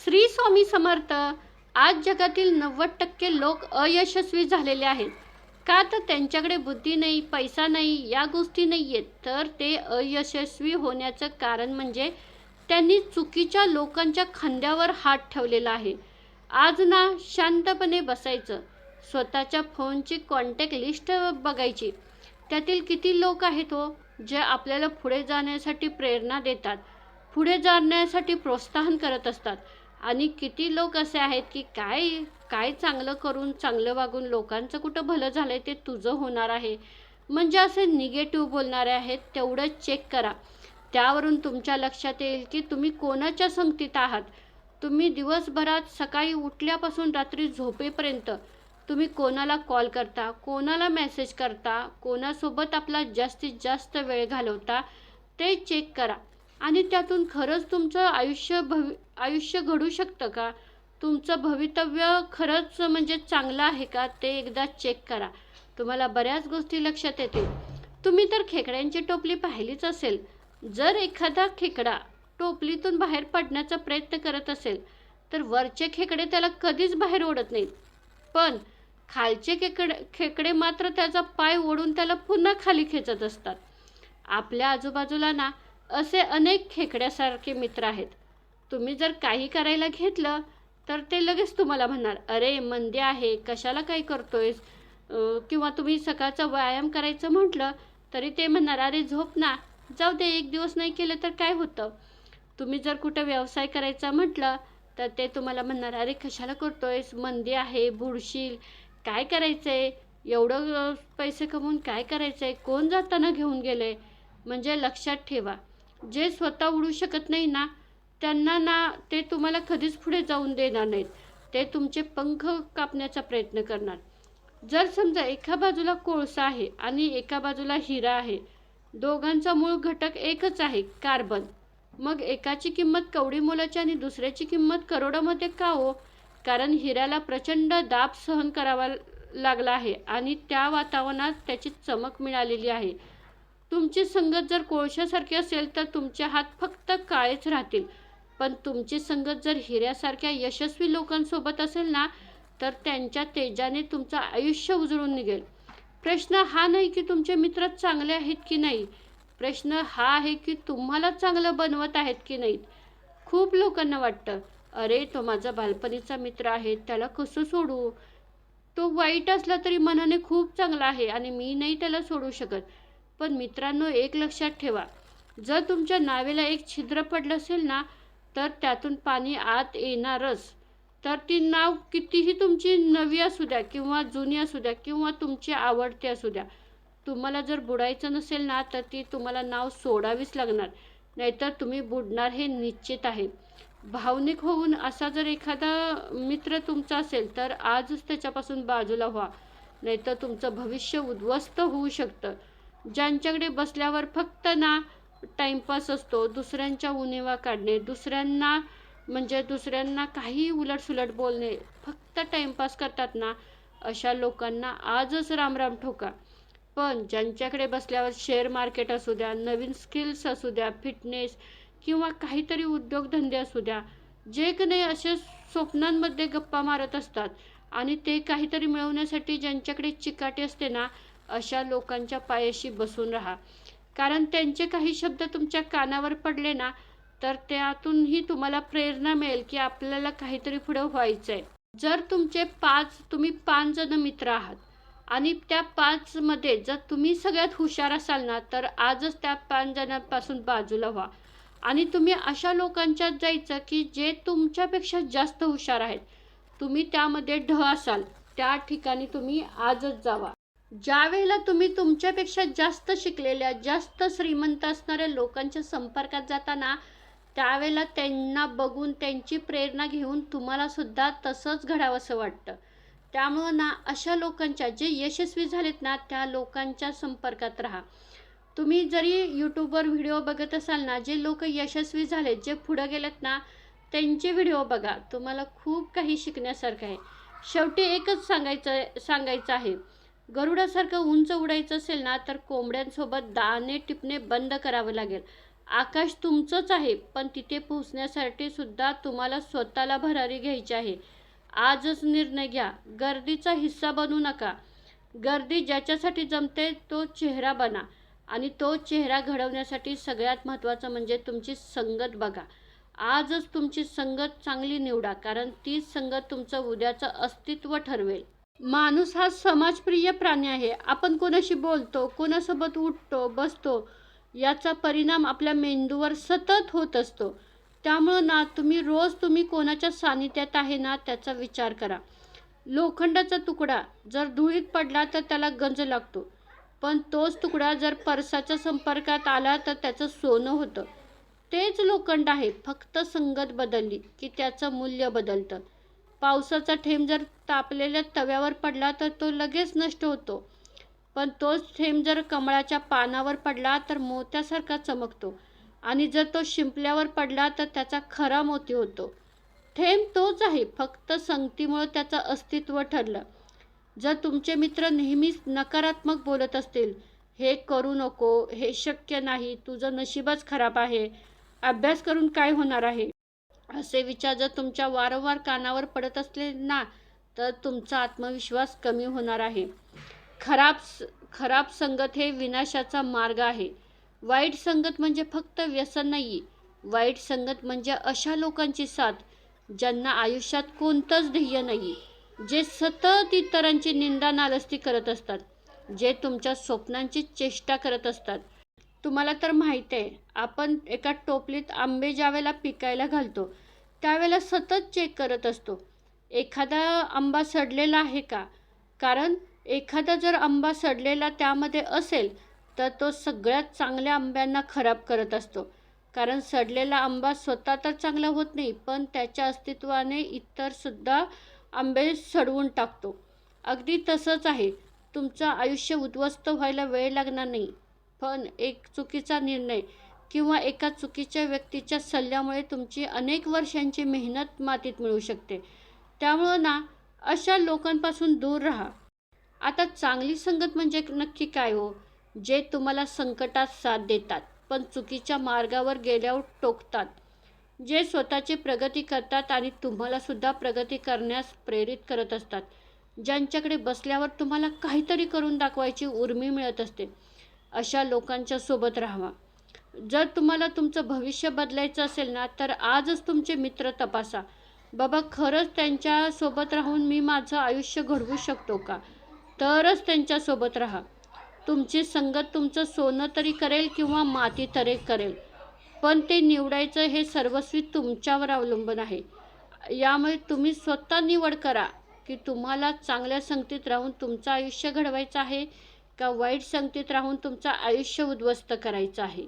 श्री स्वामी समर्थ. आज जगातील 90% लोक अयशस्वी झालेले आहेत. का तर त्यांच्याकडे बुद्धी नाही, पैसा नाही, या गोष्टी नाही आहेत. तर ते अयशस्वी होण्याचं कारण म्हणजे त्यांनी चुकीच्या लोकांच्या खांद्यावर हात ठेवलेला आहे. आज ना शांतपणे बसायचं, स्वतःच्या फोनची कॉन्टॅक्ट लिस्ट बघायची. त्यातील किती लोक आहेत हो जे आपल्याला पुढे जाण्यासाठी प्रेरणा देतात, पुढे जाण्यासाठी प्रोत्साहन करत असतात. आणि किती लोक असे आहेत की काय काय चांगलं करून, चांगलं वागून लोकांचं कुठं भलं झालं आहे ते तुझं होणार आहे, म्हणजे असे निगेटिव्ह बोलणारे आहेत. तेवढंच चेक करा. त्यावरून तुमच्या लक्षात येईल की तुम्ही कोणाच्या संगतीत आहात. तुम्ही दिवसभरात सकाळी उठल्यापासून रात्री झोपेपर्यंत तुम्ही कोणाला कॉल करता, कोणाला मेसेज करता, कोणासोबत आपला जास्तीत जास्त वेळ घालवता, ते चेक करा. आणि त्यातून खरंच तुमचं आयुष्य घडू शकतं का? तुमचं भवितव्य खरंच म्हणजे चांगलं आहे का? ते एकदा चेक करा. तुम्हाला बऱ्याच गोष्टी लक्षात येतील. तुम्ही तर खेकड्यांची टोपली पाहिलीच असेल. जर एखादा खेकडा टोपलीतून बाहेर पडण्याचा प्रयत्न करत असेल तर वरचे खेकडे त्याला कधीच बाहेर ओढत नाहीत. पण खालचे खेकडे मात्र त्याचा पाय ओढून त्याला पुन्हा खाली खेचत असतात. आपल्या आजूबाजूला ना असे अनेक खेकड्यासारखे मित्र आहेत. तुम्ही जर काही करायला घेतलं तर ते लगेच तुम्हाला म्हणणार, अरे मंदी आहे, कशाला काय करतोयस. किंवा तुम्ही सकाळचा व्यायाम करायचं म्हटलं तरी ते म्हणणार, अरे झोप ना, जाऊ दे, एक दिवस नाही केलं तर काय होतं. तुम्ही जर कुठं व्यवसाय करायचा म्हटलं तर ते तुम्हाला म्हणणार, अरे कशाला करतोयस, मंदी आहे, बुडशील, काय करायचंय, एवढं पैसे कमवून काय करायचंय, कोण जाताना घेऊन गेले. म्हणजे लक्षात ठेवा, जे स्वतः उडू शकत नाही ना त्यांना ना ते तुम्हाला कधीच पुढे जाऊन देणार नाहीत. ते तुमचे पंख कापण्याचा प्रयत्न करणार. जर समजा एका बाजूला कोळसा आहे आणि एका बाजूला हिरा आहे, दोघांचा मूळ घटक एकच आहे, कार्बन. मग एकाची किंमत कवडी मोलाची आणि दुसऱ्याची किंमत करोडामध्ये का हो? कारण हिऱ्याला प्रचंड दाब सहन करावा लागला आहे आणि त्या वातावरणात त्याची चमक मिळालेली आहे. तुमची संगत जर कोळशासारखी असेल तर तुमचे हात फक्त काळेच राहतील. पण तुमची संगत जर हिऱ्यासारख्या यशस्वी लोकांसोबत असेल ना तर त्यांच्या तेजाने तुमचं आयुष्य उजळून निघेल. प्रश्न हा नाही की तुमचे मित्र चांगले आहेत की नाही, प्रश्न हा आहे की तुम्हाला चांगलं बनवत आहेत की नाहीत. खूप लोकांना वाटतं, अरे तो माझा बालपणीचा मित्र आहे, त्याला कसं सोडू, तो वाईट असला तरी मनाने खूप चांगला आहे आणि मी नाही त्याला सोडू शकत. पण मित्रांनो, एक लक्षात ठेवा, जर तुमच्या नावेला एक छिद्र पडलं असेल ना तर त्यातून पाणी आत येणारच. तर ती नाव कितीही तुमची नवी असू द्या किंवा जुनी असू द्या किंवा तुमची आवडती असू द्या, तुम्हाला जर बुडायचं नसेल ना तर ती तुम्हाला नाव सोडावीच लागणार, नाहीतर तुम्ही बुडणार हे निश्चित आहे. भावनिक होऊन असा जर एखादा मित्र तुमचा असेल तर आजच त्याच्यापासून बाजूला व्हा, नाहीतर तुमचं भविष्य उद्ध्वस्त होऊ शकतं. ज्यांच्याकडे बसल्यावर फक्त ना टाईमपास असतो, दुसऱ्यांच्या उणिवा काढणे, दुसऱ्यांना काही उलटसुलट बोलणे, फक्त टाईमपास करतात ना, अशा लोकांना आजच रामराम ठोका. पण ज्यांच्याकडे बसल्यावर शेअर मार्केट असू द्या, नवीन स्किल्स असू द्या, फिटनेस किंवा काहीतरी उद्योगधंदे असू द्या, जे की नाही असे स्वप्नांमध्ये गप्पा मारत असतात आणि ते काहीतरी मिळवण्यासाठी ज्यांच्याकडे चिकाटी असते ना, अशा लोकांच्या पायाशी बसून राहा. कारण त्यांचे काही शब्द तुमच्या कानावर पडले ना तर त्यातूनही तुम्हाला प्रेरणा मिळेल की आपल्याला काहीतरी पुढे व्हायचं आहे. जर तुम्ही 5 जण मित्र आहात आणि त्या 5 मध्ये जर तुम्ही सगळ्यात हुशार असाल ना तर आजच त्या 5 जणांपासून बाजूला व्हा आणि तुम्ही अशा लोकांच्यात जायचं की जे तुमच्यापेक्षा जास्त हुशार आहेत. तुम्ही त्यामध्ये ढ असाल त्या ठिकाणी तुम्ही आजच जावा. ज्या वेळेला तुम्ही तुमच्यापेक्षा जास्त शिकलेल्या, जास्त श्रीमंत असणाऱ्या लोकांच्या संपर्कात जाताना त्यावेळेला त्यांना बघून, त्यांची प्रेरणा घेऊन तुम्हाला सुद्धा तसंच घडावंसं वाटतं. त्यामुळं ना अशा लोकांच्या, जे यशस्वी झालेत ना त्या लोकांच्या संपर्कात राहा. तुम्ही जरी यूट्यूबवर व्हिडिओ बघत असाल ना, जे लोक यशस्वी झालेत, जे पुढे गेलेत ना त्यांचे व्हिडिओ बघा, तुम्हाला खूप काही शिकण्यासारखं आहे. शेवटी एकच सांगायचं आहे, गरुडासारखं उंच उडायचं असेल ना तर कोंबड्यांसोबत दाणे टिपणे बंद करावं लागेल. आकाश तुमचंच आहे, पण तिथे पोहोचण्यासाठी सुद्धा तुम्हाला स्वतःला भरारी घ्यायची आहे. आजच निर्णय घ्या. गर्दीचा हिस्सा बनू नका. गर्दी ज्याच्यासाठी जमते तो चेहरा बना आणि तो चेहरा घडवण्यासाठी सगळ्यात महत्त्वाचं म्हणजे तुमची संगत बघा. आजच तुमची संगत चांगली निवडा, कारण तीच संगत तुमचं उद्याचं अस्तित्व ठरवेल. माणूस हा समाजप्रिय प्राणी आहे. आपण कोणाशी बोलतो, कोणासोबत उठतो, बसतो याचा परिणाम आपल्या मेंदूवर सतत होत असतो. त्यामुळं ना तुम्ही कोणाच्या सानिध्यात आहे ना त्याचा विचार करा. लोखंडाचा तुकडा जर धुळीत पडला तर त्याला गंज लागतो, पण तोच तुकडा जर परसाच्या संपर्कात आला तर त्याचं सोनं होतं. तेच लोखंड आहे, फक्त संगत बदलली की त्याचं मूल्य बदलतं. पावसाचा थेंब जर तापलेल्या तव्यावर पडला तर तो लगेच नष्ट होतो, पण तोच थेंब जर कमळाच्या पानावर पडला तर मोत्यासारखा चमकतो आणि जर तो शिंपल्यावर पडला तर त्याचा खरा मोती होतो. थेंब तोच आहे, फक्त संगतीमुळे त्याचं अस्तित्व ठरलं. जर तुमचे मित्र नेहमीच नकारात्मक बोलत असतील, हे करू नको, हे शक्य नाही, तुझं नशीबच खराब आहे, अभ्यास करून काय होणार आहे, असे विचार जर तुमच्या वारंवार कानावर पडत असले ना, तर तुमचा आत्मविश्वास कमी होणार आहे. खराब संगत हे विनाशाचा मार्ग आहे. वाईट संगत म्हणजे फक्त व्यसन नाही. वाईट संगत म्हणजे अशा लोकांची साथ ज्यांना आयुष्यात कोणतंच ध्येय नाही, जे सतत इतरांची निंदा नालस्ती करत असतात, जे तुमच्या स्वप्नांची चेष्टा करत असतात. तुम्हाला तर माहीत आहे, आपण एका टोपलीत आंबे ज्यावेळेला पिकायला घालतो त्यावेळेला सतत चेक करत असतो, एखादा आंबा सडलेला आहे का. कारण एखादा जर आंबा सडलेला त्यामध्ये असेल तर तो सगळ्यात चांगल्या आंब्यांना खराब करत असतो. कारण सडलेला आंबा स्वतः तर चांगला होत नाही, पण त्याच्या अस्तित्वाने इतरसुद्धा आंबे सडवून टाकतो. अगदी तसंच आहे. तुमचं आयुष्य उद्ध्वस्त व्हायला वेळ लागणार नाही, पण एक चुकीचा निर्णय किंवा एका चुकीच्या व्यक्तीच्या सल्ल्यामुळे तुमची अनेक वर्षांची मेहनत मातीत मिळू शकते. त्यामुळं ना अशा लोकांपासून दूर राहा. आता चांगली संगत म्हणजे नक्की काय हो? जे तुम्हाला संकटात साथ देतात, पण चुकीच्या मार्गावर गेल्यावर टोकतात. जे स्वतःची प्रगती करतात आणि तुम्हालासुद्धा प्रगती करण्यास प्रेरित करत असतात. ज्यांच्याकडे बसल्यावर तुम्हाला काहीतरी करून दाखवायची उर्मी मिळत असते, अशा लोकांच्या सोबत राहावा. जर तुम्हाला तुमचं भविष्य बदलायचं असेल ना, तर आजच तुमचे मित्र तपासा. बाबा खरंच त्यांच्यासोबत राहून मी माझं आयुष्य घडवू शकतो का? तरच त्यांच्यासोबत राहा. तुमची संगत तुमचं सोनं तरी करेल किंवा माती तरी करेल, पण ते निवडायचं हे सर्वस्वी तुमच्यावर अवलंबून आहे. यामुळे तुम्ही स्वतः निवड करा की तुम्हाला चांगल्या संगतीत राहून तुमचं आयुष्य घडवायचं आहे का वाईट संगतीत राहून तुमचं आयुष्य उद्ध्वस्त करायचं आहे.